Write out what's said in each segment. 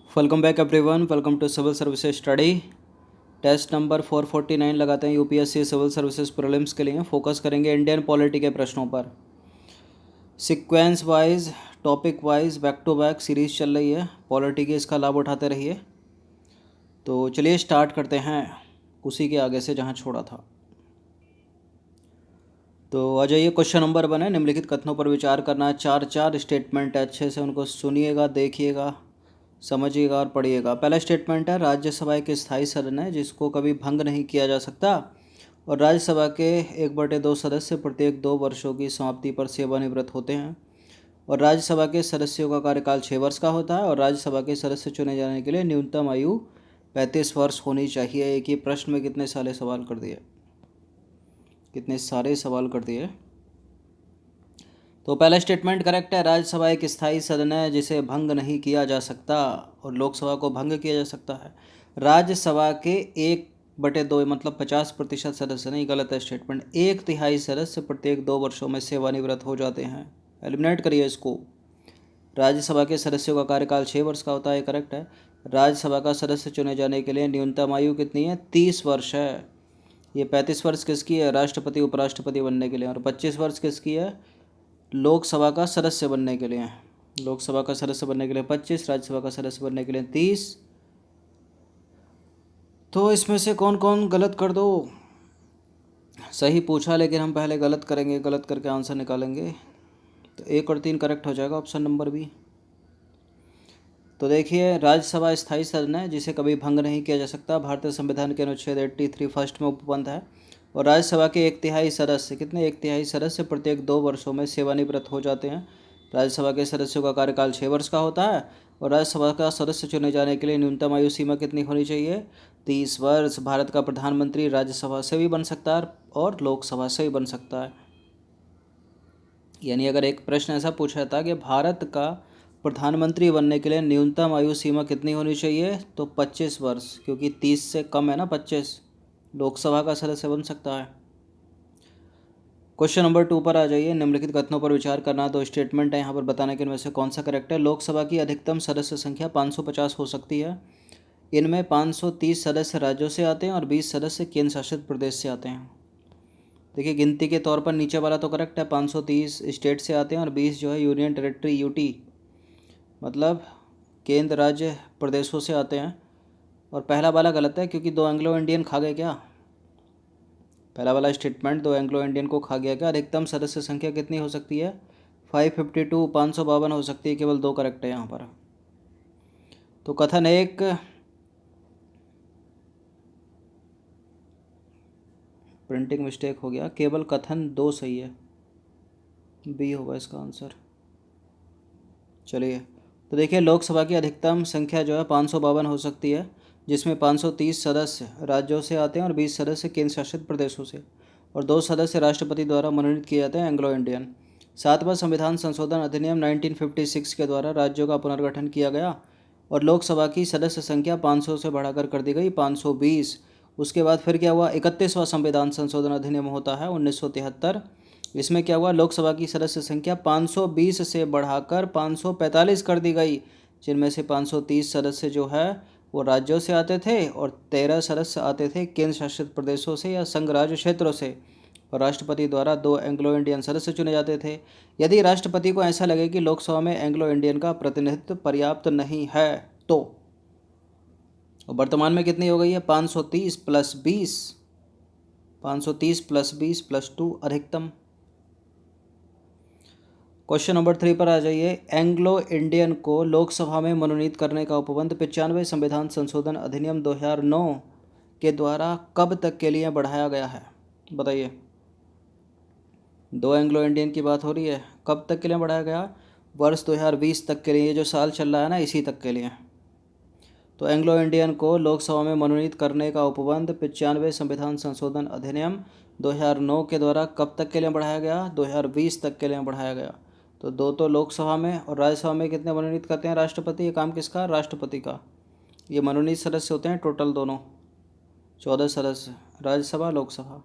Welcome back everyone, welcome to civil services study. Test number 449 लगाते हैं UPSC civil services prelims के लिए। Focus करेंगे इंडियन पॉलिटी के प्रश्नों पर। Sequence wise, topic wise, back to back series चल रही है पॉलिटी की, इसका लाभ उठाते रहिए। तो चलिए स्टार्ट करते हैं उसी के आगे से जहाँ छोड़ा था। तो आ जाइए, क्वेश्चन नंबर 1 है, निम्नलिखित कथनों पर विचार करना है। चार स्टेटमेंट है, अच्छे से उनको सुनिएगा, देखिएगा, समझिएगा और पढ़िएगा। पहला स्टेटमेंट है, राज्यसभा एक स्थायी सदन है जिसको कभी भंग नहीं किया जा सकता और राज्यसभा के 1/2 सदस्य प्रत्येक 2 वर्षों की समाप्ति पर सेवानिवृत्त होते हैं और राज्यसभा के सदस्यों का कार्यकाल 6 वर्ष का होता है और राज्यसभा के सदस्य चुने जाने के लिए न्यूनतम आयु 35 वर्ष होनी चाहिए। एक ही प्रश्न में कितने सारे सवाल कर दिए, कितने सारे सवाल कर दिए। तो पहला स्टेटमेंट करेक्ट है, राज्यसभा एक स्थायी सदन है जिसे भंग नहीं किया जा सकता और लोकसभा को भंग किया जा सकता है। राज्यसभा के 1/2 मतलब 50% सदस्य नहीं, गलत है स्टेटमेंट। 1/3 सदस्य प्रत्येक 2 वर्षों में सेवानिवृत्त हो जाते हैं। एलिमिनेट करिए इसको। राज्यसभा के सदस्यों का कार्यकाल 6 वर्ष का होता है, करेक्ट है। राज्यसभा का सदस्य चुने जाने के लिए न्यूनतम आयु कितनी है? 30 वर्ष है। ये 35 वर्ष किसकी है? राष्ट्रपति उपराष्ट्रपति बनने के लिए। और 25 वर्ष किसकी है? लोकसभा का सदस्य बनने के लिए। लोकसभा का सदस्य बनने के लिए 25, राज्यसभा का सदस्य बनने के लिए 30। तो इसमें से कौन कौन गलत कर दो? सही पूछा लेकिन हम पहले गलत करेंगे, गलत करके आंसर निकालेंगे। तो 1 और 3 करेक्ट हो जाएगा, ऑप्शन नंबर बी। तो देखिए, राज्यसभा स्थायी सदन है जिसे कभी भंग नहीं किया जा सकता। भारतीय संविधान के अनुच्छेद 83 फर्स्ट में उपबंध है और राज्यसभा के 1/3 सदस्य, कितने? 1/3 सदस्य प्रत्येक 2 वर्षों में सेवानिवृत्त हो जाते हैं। राज्यसभा के सदस्यों का कार्यकाल 6 वर्ष का होता है और राज्यसभा का सदस्य चुने जाने के लिए न्यूनतम आयु सीमा कितनी होनी चाहिए? 30 वर्ष। भारत का प्रधानमंत्री राज्यसभा से भी बन सकता है और लोकसभा से भी बन सकता है। यानी अगर एक प्रश्न ऐसा पूछा था कि भारत का प्रधानमंत्री बनने के लिए न्यूनतम आयु सीमा कितनी होनी चाहिए, तो 25 वर्ष, क्योंकि 30 से कम है ना 25। लोकसभा का सदस्य बन सकता है। क्वेश्चन नंबर 2 पर आ जाइए। निम्नलिखित कथनों पर विचार करना। 2 स्टेटमेंट है यहाँ पर, बताने के इनमें से कौन सा करेक्ट है। लोकसभा की अधिकतम सदस्य संख्या 550 हो सकती है। इनमें 530 सदस्य राज्यों से आते हैं और 20 सदस्य केंद्र शासित प्रदेश से आते हैं। देखिए, गिनती के तौर पर नीचे वाला तो करेक्ट है, 530 स्टेट से आते हैं और 20 जो है यूनियन टेरिटरी, यूटी मतलब केंद्र राज्य प्रदेशों से आते हैं। और पहला वाला गलत है क्योंकि 2 एंग्लो इंडियन खा गए क्या? पहला वाला स्टेटमेंट 2 एंग्लो इंडियन को खा गया क्या? अधिकतम सदस्य संख्या कितनी हो सकती है? 552, 552 हो सकती है। केवल 2 करेक्ट है यहाँ पर। तो कथन 1, प्रिंटिंग मिस्टेक हो गया, केवल कथन 2 सही है, बी होगा इसका आंसर। चलिए, तो देखिए, लोकसभा की अधिकतम संख्या जो है 552 हो सकती है, जिसमें 530 सदस्य राज्यों से आते हैं और 20 सदस्य केंद्र शासित प्रदेशों से और 2 सदस्य राष्ट्रपति द्वारा मनोनीत किए जाते हैं, एंग्लो इंडियन। 7वां संविधान संशोधन अधिनियम 1956 के द्वारा राज्यों का पुनर्गठन किया गया और लोकसभा की सदस्य संख्या 500 से बढ़ाकर कर दी गई 520। उसके बाद फिर क्या हुआ? 31वां संविधान संशोधन अधिनियम होता है 1973। इसमें क्या हुआ? लोकसभा की सदस्य संख्या 520 से बढ़ाकर 545 कर दी गई, जिनमें से 530 सदस्य जो है वो राज्यों से आते थे और 13 सदस्य आते थे केंद्र शासित प्रदेशों से या संघ राज्य क्षेत्रों से और राष्ट्रपति द्वारा 2 एंग्लो इंडियन सदस्य चुने जाते थे। यदि राष्ट्रपति को ऐसा लगे कि लोकसभा में एंग्लो इंडियन का प्रतिनिधित्व पर्याप्त नहीं है तो वर्तमान में कितनी हो गई है? 530 प्लस 20, 530 प्लस 20 प्लस 2 अधिकतम। क्वेश्चन नंबर 3 पर आ जाइए। एंग्लो इंडियन को लोकसभा में मनोनीत करने का उपबंध 95 संविधान संशोधन अधिनियम 2009 के द्वारा कब तक के लिए बढ़ाया गया है? बताइए। 2 एंग्लो इंडियन की बात हो रही है, कब तक के लिए बढ़ाया गया? वर्ष 2020 तक के लिए। ये जो साल चल रहा है ना, इसी तक के लिए। तो एंग्लो इंडियन को लोकसभा में मनोनीत करने का उपबंध 95 संविधान संशोधन अधिनियम 2009 के द्वारा कब तक के लिए बढ़ाया गया? 2020 तक के लिए बढ़ाया गया। तो 2 तो लोकसभा में और राज्यसभा में कितने मनोनीत करते हैं राष्ट्रपति? ये काम किसका? राष्ट्रपति का। ये मनोनीत सदस्य होते हैं टोटल दोनों, 14 सदस्य, राज्यसभा लोकसभा।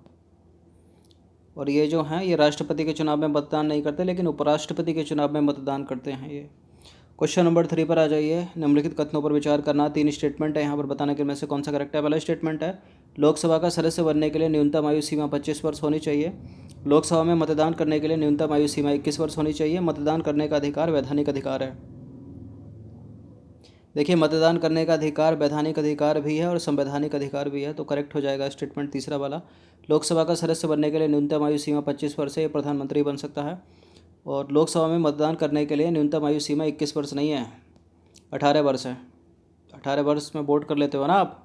और ये जो हैं ये राष्ट्रपति के चुनाव में मतदान नहीं करते, लेकिन उपराष्ट्रपति के चुनाव में मतदान करते हैं। ये क्वेश्चन नंबर 3 पर आ जाइए। निम्नलिखित कथनों पर विचार करना। 3 स्टेटमेंट है यहाँ पर, बताना कि इनमें से कौन सा करेक्ट है। पहला स्टेटमेंट है, लोकसभा का सदस्य बनने के लिए न्यूनतम आयु सीमा 25 वर्ष होनी चाहिए। लोकसभा में मतदान करने के लिए न्यूनतम आयु सीमा 21 वर्ष होनी चाहिए। मतदान करने का अधिकार वैधानिक अधिकार है। देखिए, मतदान करने का अधिकार वैधानिक अधिकार भी है और संवैधानिक अधिकार भी है, तो करेक्ट हो जाएगा स्टेटमेंट तीसरा वाला। लोकसभा का सदस्य बनने के लिए न्यूनतम आयु सीमा 25 वर्ष है, ये प्रधानमंत्री बन सकता है। और लोकसभा में मतदान करने के लिए न्यूनतम आयु सीमा 21 वर्ष नहीं है, 18 वर्ष है। 18 वर्ष में वोट कर लेते हो ना आप।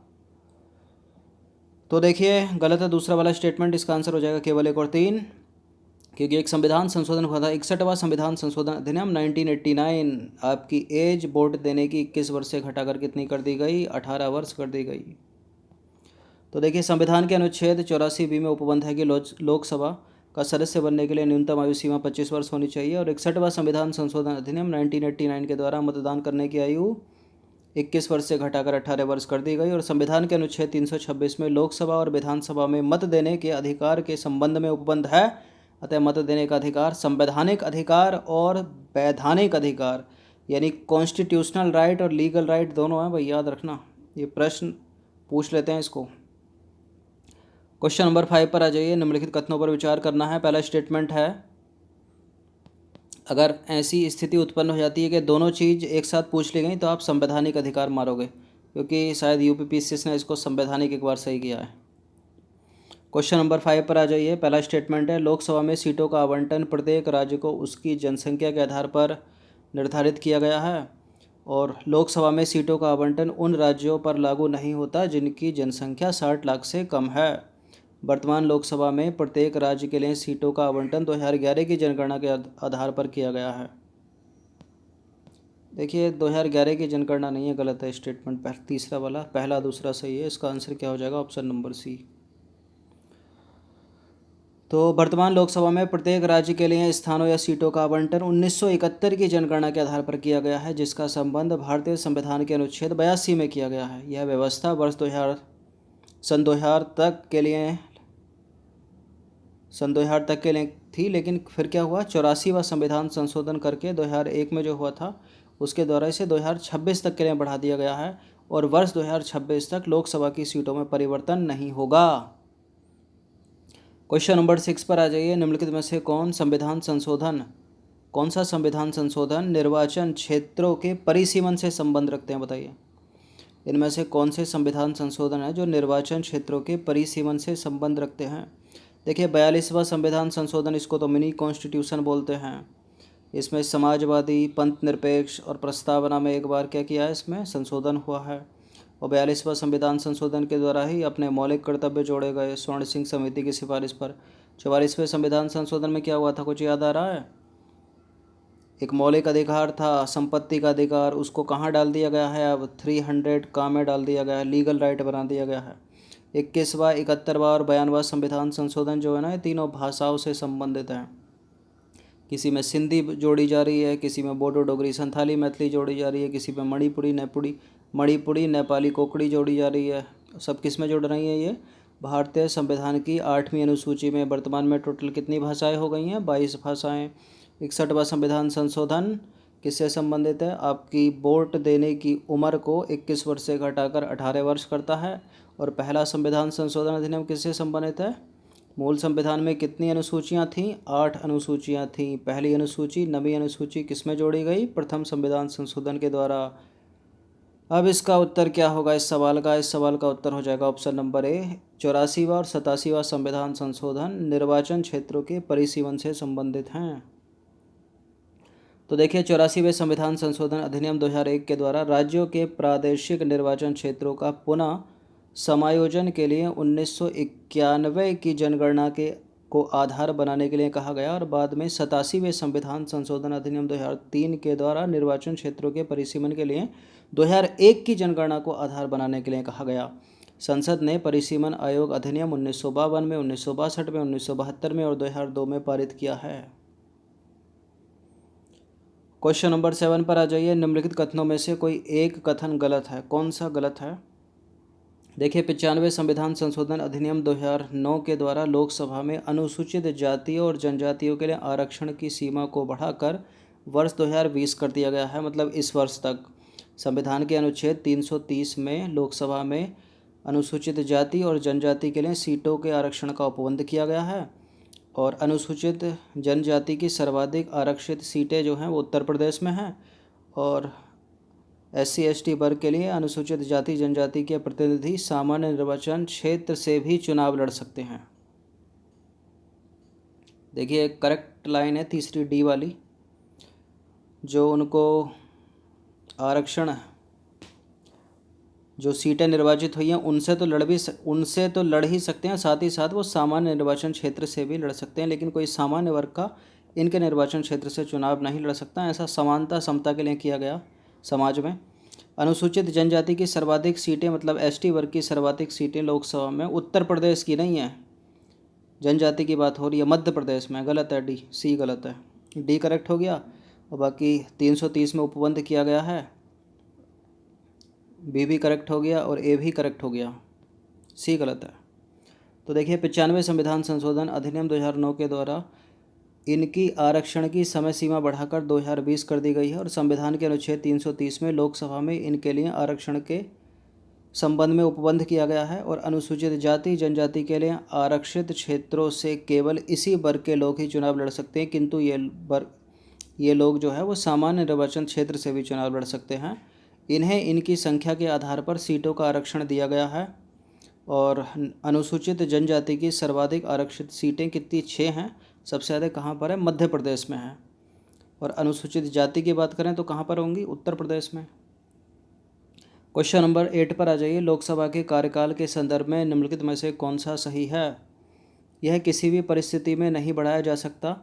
तो देखिए, गलत है दूसरा वाला स्टेटमेंट। इसका आंसर हो जाएगा केवल 1 और 3, क्योंकि एक संविधान संशोधन हुआ था, 61वां संविधान संशोधन अधिनियम 1989। आपकी एज वोट देने की 21 वर्ष से घटाकर कितनी कर दी गई, 18 वर्ष कर दी गई। तो देखिए, संविधान के अनुच्छेद 84B में उपबंध है कि लोकसभा का सदस्य बनने के लिए न्यूनतम आयु सीमा 25 वर्ष होनी चाहिए। और 61वां संविधान संशोधन अधिनियम 1989 के द्वारा मतदान करने की आयु 21 वर्ष से घटाकर 18 वर्ष कर दी गई। और संविधान के अनुच्छेद 326 में लोकसभा और विधानसभा में मत देने के अधिकार के संबंध में उपबंध है। अतः मत देने का अधिकार संवैधानिक अधिकार और वैधानिक अधिकार, यानी कॉन्स्टिट्यूशनल राइट और लीगल राइट दोनों हैं भाई, याद रखना। ये प्रश्न पूछ लेते हैं इसको। क्वेश्चन नंबर 5 पर आ जाइए। निम्नलिखित कथनों पर विचार करना है। पहला स्टेटमेंट है, अगर ऐसी स्थिति उत्पन्न हो जाती है कि दोनों चीज़ एक साथ पूछ ली गई तो आप संवैधानिक अधिकार मारोगे, क्योंकि शायद यूपीपीसीएस ने इसको संवैधानिक एक बार सही किया है। क्वेश्चन नंबर 5 पर आ जाइए। पहला स्टेटमेंट है, लोकसभा में सीटों का आवंटन प्रत्येक राज्य को उसकी जनसंख्या के आधार पर निर्धारित किया गया है। और लोकसभा में सीटों का आवंटन उन राज्यों पर लागू नहीं होता जिनकी जनसंख्या 60 लाख से कम है। वर्तमान लोकसभा में प्रत्येक राज्य के लिए सीटों का आवंटन 2011 की जनगणना के आधार पर किया गया है। देखिए, 2011 की जनगणना नहीं है, गलत है स्टेटमेंट तीसरा वाला। पहला दूसरा सही है। इसका आंसर क्या हो जाएगा, ऑप्शन नंबर सी। तो वर्तमान लोकसभा में प्रत्येक राज्य के लिए स्थानों या सीटों का आवंटन 1971 की जनगणना के आधार पर किया गया है, जिसका संबंध भारतीय संविधान के अनुच्छेद 82 में किया गया है। यह व्यवस्था वर्ष 2000 तक के लिए थी, लेकिन फिर क्या हुआ, 84वां संविधान संशोधन करके 2001 में जो हुआ था उसके द्वारा इसे 2026 तक के लिए बढ़ा दिया गया है। और वर्ष 2026 तक लोकसभा की सीटों में परिवर्तन नहीं होगा। क्वेश्चन नंबर 6 पर आ जाइए। निम्नलिखित में से कौन सा संविधान संशोधन निर्वाचन क्षेत्रों के परिसीमन से संबंध रखते हैं, बताइए। इनमें से कौन से संविधान संशोधन है जो निर्वाचन क्षेत्रों के परिसीमन से संबंध रखते हैं। देखिए, 42वां संविधान संशोधन, इसको तो मिनी कॉन्स्टिट्यूशन बोलते हैं। इसमें समाजवादी, पंथ निरपेक्ष और प्रस्तावना में एक बार क्या किया है, इसमें संशोधन हुआ है। और 42वां संविधान संशोधन के द्वारा ही अपने मौलिक कर्तव्य जोड़े गए स्वर्ण सिंह समिति की सिफारिश पर। 44वें संविधान संशोधन में क्या हुआ था, कुछ याद आ रहा है। एक मौलिक अधिकार था संपत्ति का अधिकार, उसको कहाँ डाल दिया गया है, अब 300 का में डाल दिया गया है, लीगल राइट बना दिया गया है। 21वां, 71वां और 92वां संविधान संशोधन जो है ना, ये तीनों भाषाओं से संबंधित हैं। किसी में सिंधी जोड़ी जा रही है, किसी में बोडो डोगरी संथाली मैथिली जोड़ी जा रही है, किसी में मणिपुरी नेपाली कोकड़ी जोड़ी जा रही है। सब किस में जोड़ रही है ये, भारतीय संविधान की 8वीं अनुसूची में। वर्तमान में टोटल कितनी भाषाएं हो गई हैं, 22 भाषाएं। 61वां संविधान संशोधन किससे संबंधित है, आपकी वोट देने की उम्र को 21 वर्ष से घटाकर 18 वर्ष करता है। और पहला संविधान संशोधन अधिनियम किससे संबंधित है, मूल संविधान में कितनी अनुसूचियां थीं, 8 अनुसूचियां थीं। पहली अनुसूची, 9वीं अनुसूची किस में जोड़ी गई, प्रथम संविधान संशोधन के द्वारा। अब इसका उत्तर क्या होगा इस सवाल का उत्तर हो जाएगा ऑप्शन नंबर ए। 84वां और 87वां संविधान संशोधन निर्वाचन क्षेत्रों के परिसीमन से संबंधित हैं। तो देखिए, 84वें संविधान संशोधन अधिनियम 2001 के द्वारा राज्यों के प्रादेशिक निर्वाचन क्षेत्रों का पुनः समायोजन के लिए 1991 की जनगणना को आधार बनाने के लिए कहा गया। और बाद में 87वें संविधान संशोधन अधिनियम 2003 के द्वारा निर्वाचन क्षेत्रों के परिसीमन के लिए 2001 की जनगणना को आधार बनाने के लिए कहा गया। संसद ने परिसीमन आयोग अधिनियम 1952 में, 1962 में, 1972 में और 2002 में पारित किया है। क्वेश्चन नंबर 7 पर आ जाइए। निम्नलिखित कथनों में से कोई एक कथन गलत है, कौन सा गलत है। देखिए, 95वें संविधान संशोधन अधिनियम 2009 के द्वारा लोकसभा में अनुसूचित जातियों और जनजातियों के लिए आरक्षण की सीमा को बढ़ाकर वर्ष 2020 कर दिया गया है, मतलब इस वर्ष तक। संविधान के अनुच्छेद 330 में लोकसभा में अनुसूचित जाति और जनजाति के लिए सीटों के आरक्षण का उपबंध किया गया है। और अनुसूचित जनजाति की सर्वाधिक आरक्षित सीटें जो हैं वो उत्तर प्रदेश में हैं। और SC/ST वर्ग के लिए अनुसूचित जाति जनजाति के प्रतिनिधि सामान्य निर्वाचन क्षेत्र से भी चुनाव लड़ सकते हैं। देखिए करेक्ट लाइन है तीसरी डी वाली, जो उनको आरक्षण जो सीटें निर्वाचित हुई हैं उनसे तो लड़ ही सकते हैं, साथ ही साथ वो सामान्य निर्वाचन क्षेत्र से भी लड़ सकते हैं, लेकिन कोई सामान्य वर्ग का इनके निर्वाचन क्षेत्र से चुनाव नहीं लड़ सकता। ऐसा समानता समता के लिए किया गया समाज में। अनुसूचित जनजाति की सर्वाधिक सीटें, मतलब ST वर्ग की सर्वाधिक सीटें लोकसभा में उत्तर प्रदेश की नहीं है, जनजाति की बात हो रही है, मध्य प्रदेश में। गलत है, C गलत है, D करेक्ट हो गया। और बाकी 330 में उपबंध किया गया है, B भी करेक्ट हो गया और A भी करेक्ट हो गया, C गलत है। तो देखिए 95 संविधान संशोधन अधिनियम 2009 के द्वारा इनकी आरक्षण की समय सीमा बढ़ाकर 2020 कर दी गई है। और संविधान के अनुच्छेद 330 में लोकसभा में इनके लिए आरक्षण के संबंध में उपबंध किया गया है। और अनुसूचित जाति जनजाति के लिए आरक्षित क्षेत्रों से केवल इसी वर्ग के लोग ही चुनाव लड़ सकते हैं, किंतु ये लोग जो है वो सामान्य निर्वाचन क्षेत्र से भी चुनाव लड़ सकते हैं। इन्हें इनकी संख्या के आधार पर सीटों का आरक्षण दिया गया है। और अनुसूचित जनजाति की सर्वाधिक आरक्षित सीटें कितनी? 6 हैं। सबसे ज़्यादा कहाँ पर है? मध्य प्रदेश में है। और अनुसूचित जाति की बात करें तो कहाँ पर होंगी? उत्तर प्रदेश में। क्वेश्चन नंबर 8 पर आ जाइए। लोकसभा के कार्यकाल के संदर्भ में निम्नलिखित में से कौन सा सही है? यह किसी भी परिस्थिति में नहीं बढ़ाया जा सकता।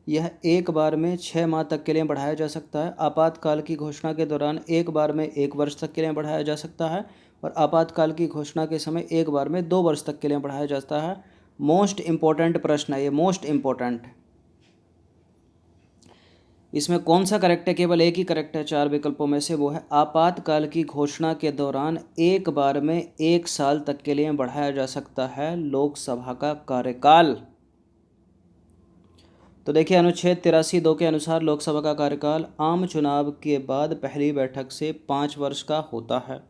यह एक बार में 6 माह तक के लिए बढ़ाया जा सकता है। आपातकाल की घोषणा के दौरान एक बार में 1 वर्ष तक के लिए बढ़ाया जा सकता है। और आपातकाल की घोषणा के समय एक बार में 2 वर्ष तक के लिए बढ़ाया जाता है। मोस्ट इम्पोर्टेंट प्रश्न है ये, मोस्ट इम्पोर्टेंट। इसमें कौन सा करेक्ट है? केवल एक ही करेक्ट है 4 विकल्पों में से, वो है आपातकाल की घोषणा के दौरान एक बार में 1 साल तक के लिए बढ़ाया जा सकता है लोकसभा का कार्यकाल। तो देखिए अनुच्छेद 83(2) के अनुसार लोकसभा का कार्यकाल आम चुनाव के बाद पहली बैठक से 5 वर्ष का होता है।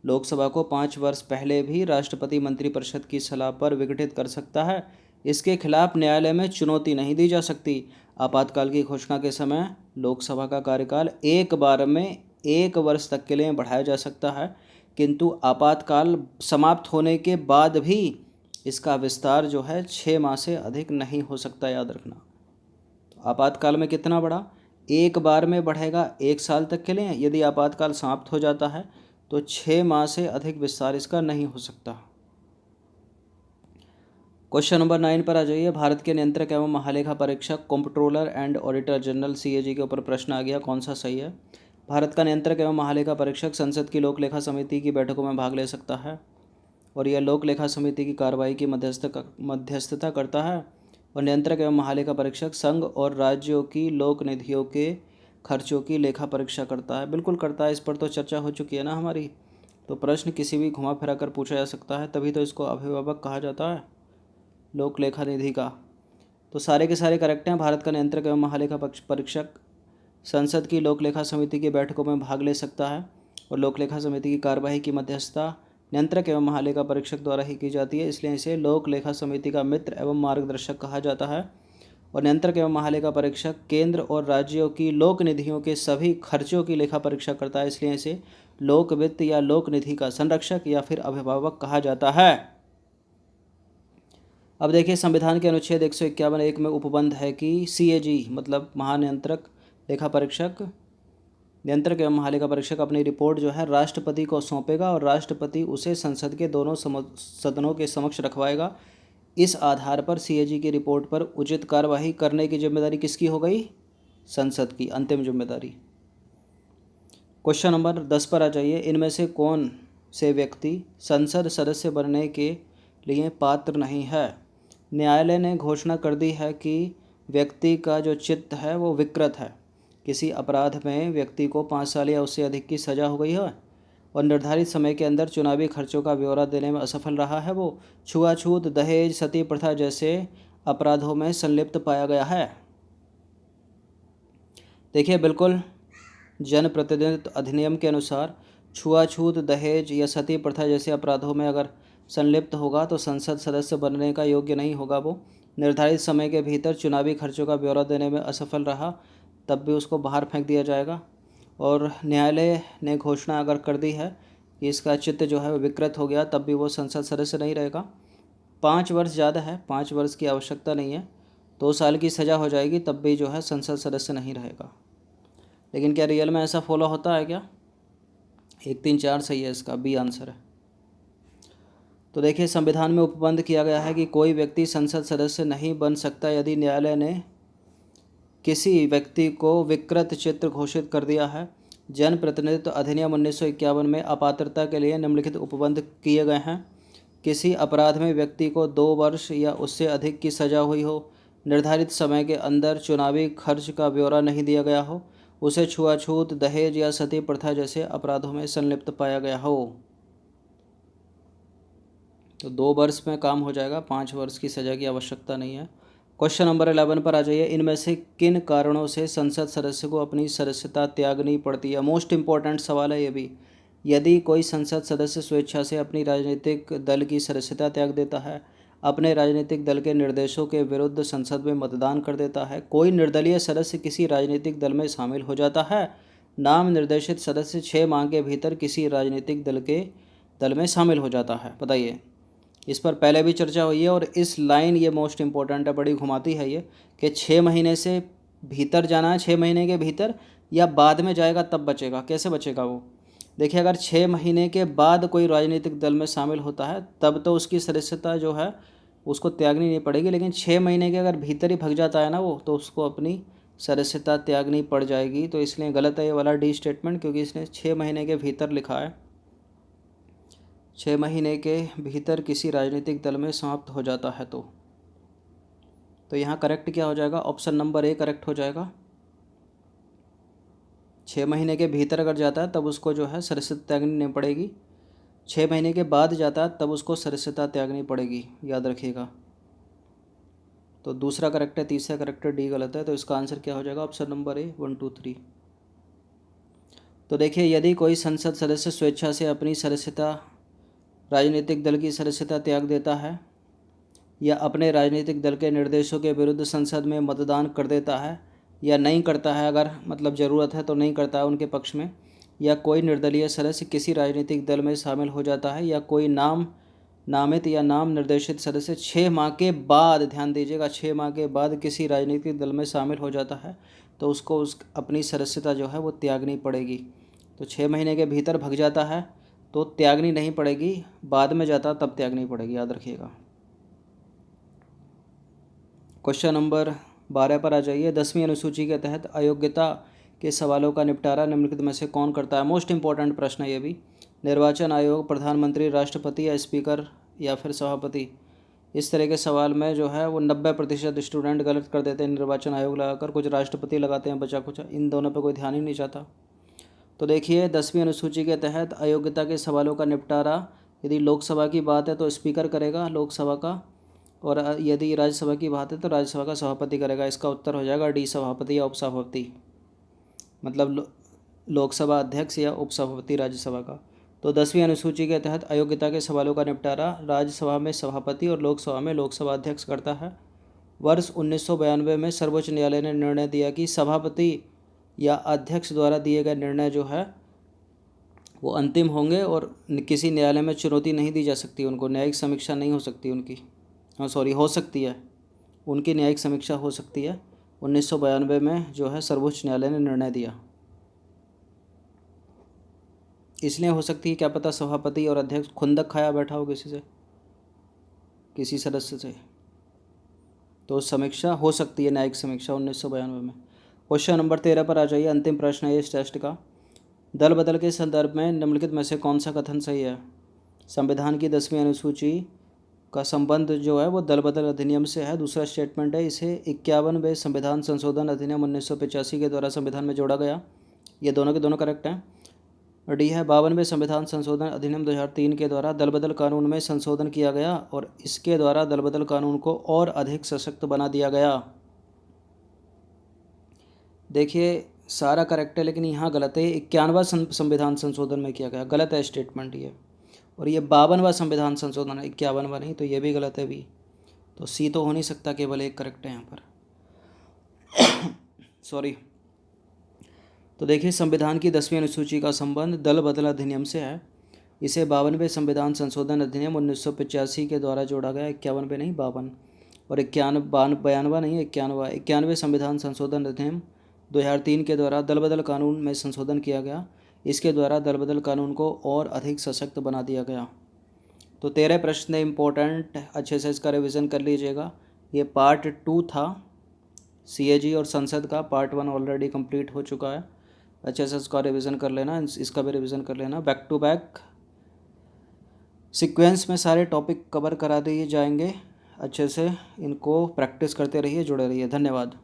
लोकसभा को 5 वर्ष पहले भी राष्ट्रपति मंत्रिपरिषद की सलाह पर विघटित कर सकता है। इसके खिलाफ न्यायालय में चुनौती नहीं दी जा सकती। आपातकाल की घोषणा के समय लोकसभा का कार्यकाल एक बार में 1 वर्ष तक के लिए बढ़ाया जा सकता है, किंतु आपातकाल समाप्त होने के बाद भी इसका विस्तार जो है 6 माह से अधिक नहीं हो सकता, याद रखना। आपातकाल में कितना बढ़ा? एक बार में बढ़ेगा 1 साल तक के लिए। यदि आपातकाल समाप्त हो जाता है तो 6 माह से अधिक विस्तार इसका नहीं हो सकता। क्वेश्चन नंबर 9 पर आ जाइए। भारत के नियंत्रक एवं महालेखा परीक्षक, comptroller and auditor general CAG के ऊपर प्रश्न आ गया, कौन सा सही है? भारत का नियंत्रक एवं महालेखा परीक्षक संसद की लोक लेखा समिति की बैठकों में भाग ले सकता है और यह लोक लेखा समिति की कार्रवाई की मध्यस्थता करता है। और नियंत्रक एवं महालेखा परीक्षक संघ और राज्यों की लोक निधियों के खर्चों की लेखा परीक्षा करता है। बिल्कुल करता है, इस पर तो चर्चा हो चुकी है ना हमारी। तो प्रश्न किसी भी घुमा फिरा कर पूछा जा सकता है, तभी तो इसको अभिभावक कहा जाता है लोक लेखा निधि का। तो सारे के सारे करेक्ट हैं। भारत का नियंत्रक एवं महालेखा परीक्षक संसद की लोक लेखा समिति की बैठकों में भाग ले सकता है और लोक लेखा समिति की कार्यवाही की मध्यस्थता नियंत्रक एवं महालेखा परीक्षक द्वारा ही की जाती है, इसलिए इसे लोक लेखा समिति का मित्र एवं मार्गदर्शक कहा जाता है। और नियंत्रक एवं महालेखा परीक्षक केंद्र और राज्यों की लोक निधियों के सभी खर्चों की लेखा परीक्षा करता है, इसलिए इसे लोक वित्त या लोक निधि का संरक्षक या फिर अभिभावक कहा जाता है। अब देखिए संविधान के अनुच्छेद 151(1) में उपबंध है कि CAG मतलब महानियंत्रक लेखा परीक्षक, नियंत्रक एवं महालेखा परीक्षक अपनी रिपोर्ट जो है राष्ट्रपति को सौंपेगा और राष्ट्रपति उसे संसद के दोनों सदनों के समक्ष रखवाएगा। इस आधार पर CAG की रिपोर्ट पर उचित कार्यवाही करने की जिम्मेदारी किसकी हो गई? संसद की, अंतिम जिम्मेदारी। क्वेश्चन नंबर 10 पर आ जाइए। इनमें से कौन से व्यक्ति संसद सदस्य बनने के लिए पात्र नहीं है? न्यायालय ने घोषणा कर दी है कि व्यक्ति का जो चित्त है वो विकृत है। किसी अपराध में व्यक्ति को 5 साल या उससे अधिक की सज़ा हो गई है और निर्धारित समय के अंदर चुनावी खर्चों का ब्यौरा देने में असफल रहा है। वो छुआछूत, दहेज, सती प्रथा जैसे अपराधों में संलिप्त पाया गया है। देखिए बिल्कुल, जन प्रतिनिधित्व अधिनियम के अनुसार छुआछूत, दहेज या सती प्रथा जैसे अपराधों में अगर संलिप्त होगा तो संसद सदस्य बनने का योग्य नहीं होगा। वो निर्धारित समय के भीतर चुनावी खर्चों का ब्यौरा देने में असफल रहा तब भी उसको बाहर फेंक दिया जाएगा। और न्यायालय ने घोषणा अगर कर दी है कि इसका चित्त जो है वो विकृत हो गया तब भी वो संसद सदस्य नहीं रहेगा। 5 वर्ष ज़्यादा है, 5 वर्ष की आवश्यकता नहीं है। 2 साल की सज़ा हो जाएगी तब भी जो है संसद सदस्य नहीं रहेगा। लेकिन क्या रियल में ऐसा फॉलो होता है क्या? 1, 3, 4 सही है, इसका बी आंसर है। तो देखिए, संविधान में उपबंध किया गया है कि कोई व्यक्ति संसद सदस्य नहीं बन सकता यदि न्यायालय ने किसी व्यक्ति को विकृत चित्त घोषित कर दिया है। जन प्रतिनिधित्व अधिनियम 1951 में अपात्रता के लिए निम्नलिखित उपबंध किए गए हैं। किसी अपराध में व्यक्ति को 2 वर्ष या उससे अधिक की सज़ा हुई हो, निर्धारित समय के अंदर चुनावी खर्च का ब्यौरा नहीं दिया गया हो, उसे छुआछूत, दहेज या सती प्रथा जैसे अपराधों में संलिप्त पाया गया हो। तो 2 वर्ष में काम हो जाएगा, 5 वर्ष की सज़ा की आवश्यकता नहीं है। क्वेश्चन नंबर 11 पर आ जाइए। इनमें से किन कारणों से संसद सदस्य को अपनी सदस्यता त्यागनी पड़ती है? मोस्ट इम्पॉर्टेंट सवाल है ये भी। यदि कोई संसद सदस्य स्वेच्छा से अपनी राजनीतिक दल की सदस्यता त्याग देता है, अपने राजनीतिक दल के निर्देशों के विरुद्ध संसद में मतदान कर देता है, कोई निर्दलीय सदस्य किसी राजनीतिक दल में शामिल हो जाता है, नाम निर्देशित सदस्य 6 माह के भीतर किसी राजनीतिक दल में शामिल हो जाता है। बताइए, इस पर पहले भी चर्चा हुई है और इस लाइन ये मोस्ट इम्पोर्टेंट है, बड़ी घुमाती है ये, कि 6 महीने से भीतर जाना है, 6 महीने के भीतर, या बाद में जाएगा तब बचेगा। कैसे बचेगा वो? देखिए, अगर 6 महीने के बाद कोई राजनीतिक दल में शामिल होता है तब तो उसकी सदस्यता जो है उसको त्यागनी नहीं पड़ेगी, लेकिन 6 महीने के अगर भीतर ही भग जाता है ना वो, तो उसको अपनी सदस्यता त्यागनी पड़ जाएगी। तो इसलिए गलत है ये वाला डी स्टेटमेंट, क्योंकि इसने 6 महीने के भीतर लिखा है। 6 महीने के भीतर किसी राजनीतिक दल में समाप्त हो जाता है तो यहाँ करेक्ट क्या हो जाएगा? ऑप्शन नंबर ए करेक्ट हो जाएगा। 6 महीने के भीतर अगर जाता है तब उसको जो है सदस्यता त्यागनी नहीं पड़ेगी। 6 महीने के बाद जाता है तब उसको सदस्यता त्यागनी पड़ेगी, याद रखिएगा। तो दूसरा करेक्ट है, तीसरा करेक्ट है, डी गलत है। तो इसका आंसर क्या हो जाएगा? Option number A 1, 2, 3। तो देखिए, यदि कोई संसद सदस्य स्वेच्छा से अपनी सदस्यता, राजनीतिक दल की सदस्यता त्याग देता है या अपने राजनीतिक दल के निर्देशों के विरुद्ध संसद में मतदान कर देता है या नहीं करता है, अगर मतलब ज़रूरत है तो नहीं करता है उनके पक्ष में, या कोई निर्दलीय सदस्य किसी राजनीतिक दल में शामिल हो जाता है, या कोई नामित या नाम निर्देशित सदस्य 6 माह के बाद, ध्यान दीजिएगा, 6 माह के बाद किसी राजनीतिक दल में शामिल हो जाता है, तो उसको अपनी सदस्यता जो है वो त्यागनी पड़ेगी। तो 6 महीने के भीतर भग जाता है तो त्यागनी नहीं पड़ेगी, बाद में जाता तब त्यागनी पड़ेगी, याद रखिएगा। क्वेश्चन नंबर 12 पर आ जाइए। 10वीं अनुसूची के तहत अयोग्यता के सवालों का निपटारा निम्नलिखित में से कौन करता है? मोस्ट इंपॉर्टेंट प्रश्न है ये भी। निर्वाचन आयोग, प्रधानमंत्री, राष्ट्रपति या स्पीकर या फिर सभापति? इस तरह के सवाल में जो है वो 90% स्टूडेंट गलत कर देते हैं निर्वाचन आयोग लगाकर, कुछ राष्ट्रपति लगाते हैं, बचा कुछ, इन दोनों पर कोई ध्यान ही नहीं जाता। तो देखिए, 10वीं अनुसूची के तहत अयोग्यता के सवालों का निपटारा यदि लोकसभा की बात है तो स्पीकर करेगा लोकसभा का, और यदि राज्यसभा की बात है तो राज्यसभा का सभापति करेगा। इसका उत्तर हो जाएगा डी, सभापति या उपसभापति, मतलब लोकसभा अध्यक्ष या उपसभापति राज्यसभा का। तो 10वीं अनुसूची के तहत अयोग्यता के सवालों का निपटारा राज्यसभा में सभापति और लोकसभा में लोकसभा अध्यक्ष करता है। वर्ष 1992 में सर्वोच्च न्यायालय ने निर्णय दिया कि सभापति या अध्यक्ष द्वारा दिए गए निर्णय जो है वो अंतिम होंगे और किसी न्यायालय में चुनौती नहीं दी जा सकती, उनको न्यायिक समीक्षा नहीं हो सकती उनकी, हो सकती है, उनकी न्यायिक समीक्षा हो सकती है। 1992 में जो है सर्वोच्च न्यायालय ने निर्णय दिया, इसलिए हो सकती है, क्या पता सभापति और अध्यक्ष खुंदक खाया बैठा हो किसी सदस्य से, तो समीक्षा हो सकती है, न्यायिक समीक्षा 1992 में। क्वेश्चन नंबर 13 पर आ जाइए। अंतिम प्रश्न है इस टेस्ट का। दल बदल के संदर्भ में निम्नलिखित में से कौन सा कथन सही है? संविधान की 10वीं अनुसूची का संबंध जो है वो दल बदल अधिनियम से है। दूसरा स्टेटमेंट है, इसे 51वें संविधान संशोधन अधिनियम 1985 के द्वारा संविधान में जोड़ा गया। ये दोनों के दोनों करेक्ट हैं। और डी है, 52वें संविधान संशोधन अधिनियम 2003 के द्वारा दल बदल कानून में संशोधन किया गया और इसके द्वारा दल बदल कानून को और अधिक सशक्त बना दिया गया। देखिए, सारा करेक्ट है, लेकिन यहाँ गलत है। 51वां संविधान संशोधन में किया गया, गलत है स्टेटमेंट ये। और ये 52वां संविधान संशोधन है, 51वां नहीं, तो ये भी गलत है भी। तो सी तो हो नहीं सकता, केवल एक करेक्ट है यहाँ पर। सॉरी। तो देखिए, संविधान की 10वीं अनुसूची का संबंध दल बदल अधिनियम से है। इसे 52वें संविधान संशोधन अधिनियम 1985 के द्वारा जोड़ा गया, 51वें नहीं 52। और 92 नहीं 91वें संविधान संशोधन अधिनियम 2003 के द्वारा दल बदल कानून में संशोधन किया गया। इसके द्वारा दल बदल कानून को और अधिक सशक्त बना दिया गया। तो 13 प्रश्न इम्पोर्टेंट, अच्छे से इसका रिवीजन कर लीजिएगा। ये पार्ट 2 था CAG और संसद का। पार्ट 1 ऑलरेडी कंप्लीट हो चुका है। अच्छे से इसका रिवीजन कर लेना, इसका भी रिवीजन कर लेना। बैक टू बैक सीक्वेंस में सारे टॉपिक कवर करा दिए जाएंगे। अच्छे से इनको प्रैक्टिस करते रहिए, जुड़े रहिए। धन्यवाद।